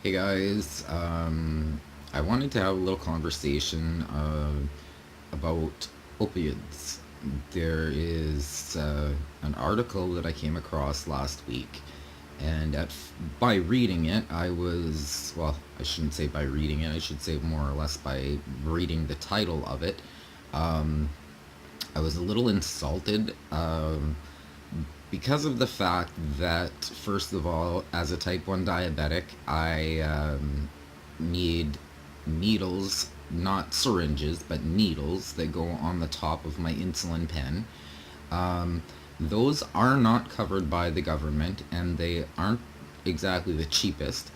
Hey guys, I wanted to have a little conversation about opioids. There is an article that I came across last week, and by reading it, I shouldn't say by reading it, I should say more or less by reading the title of it. Um, I was a little insulted. Because of the fact that, first of all, as a type 1 diabetic, I need needles, not syringes, but needles that go on the top of my insulin pen. Um, those are not covered by the government, and they aren't exactly the cheapest.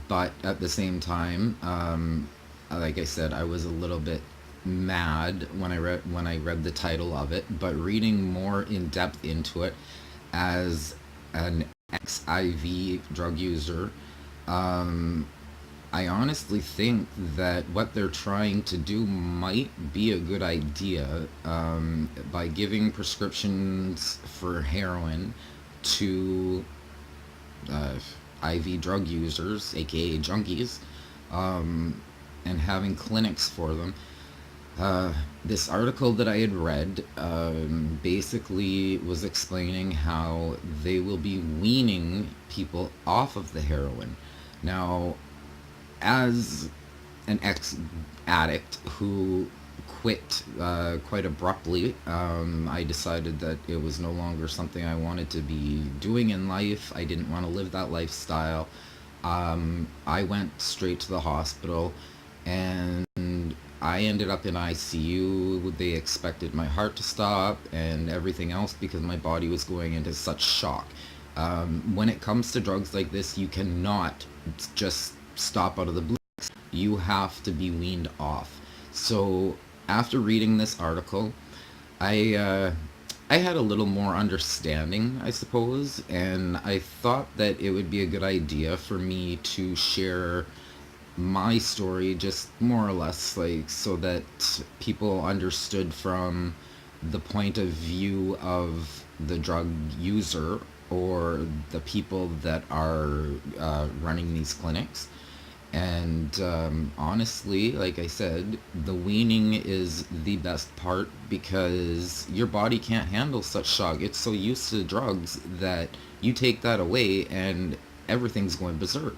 But at the same time, like I said, I was a little bit mad when I read the title of it. But reading more in depth into it, as an ex-IV drug user, um, I honestly think that what they're trying to do might be a good idea, by giving prescriptions for heroin to uh, IV drug users, aka junkies, um, and having clinics for them. This article that I had read basically was explaining how they will be weaning people off of the heroin. Now, as an ex addict who quit quite abruptly, I decided that it was no longer something I wanted to be doing in life. I didn't want to live that lifestyle. I went straight to the hospital, and I ended up in ICU. They expected my heart to stop and everything else because my body was going into such shock. When it comes to drugs like this, you cannot just stop out of the blue. You have to be weaned off. So after reading this article, I uh, I had a little more understanding, I suppose, and I thought that it would be a good idea for me to share my story, just more or less, like, so that people understood from the point of view of the drug user or the people that are running these clinics. And honestly, like I said, the weaning is the best part because your body can't handle such shock. It's so used to drugs that you take that away and everything's going berserk.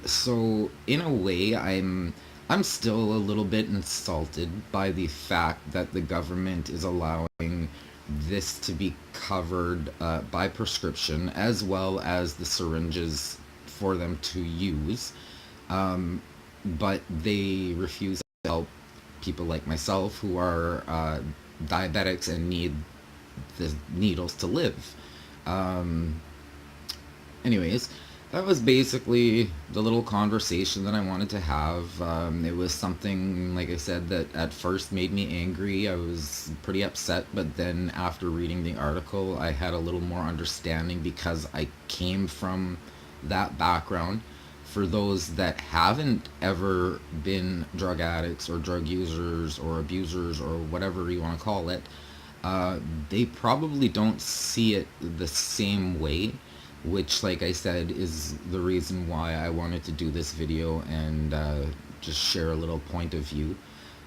So in a way, I'm still a little bit insulted by the fact that the government is allowing this to be covered by prescription, as well as the syringes for them to use. Um, but they refuse to help people like myself who are diabetics and need the needles to live. Um, Anyways, that was basically the little conversation that I wanted to have. It was something, like I said, that at first made me angry. I was pretty upset, but then after reading the article, I had a little more understanding because I came from that background. For those that haven't ever been drug addicts or drug users or abusers or whatever you want to call it, uh, they probably don't see it the same way, which, like I said, is the reason why I wanted to do this video and just share a little point of view.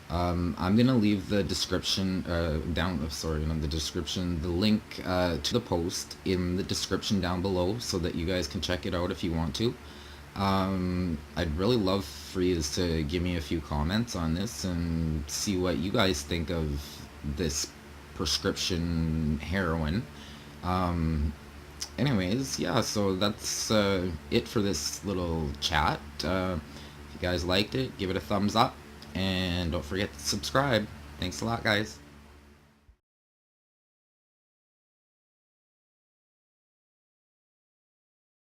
I'm gonna leave the description not the description, the link to the post in the description down below so that you guys can check it out if you want to. I'd really love for you to give me a few comments on this and see what you guys think of this prescription heroin. Um, Anyways, yeah, so that's it for this little chat. If you guys liked it, give it a thumbs up, and don't forget to subscribe. Thanks a lot, guys.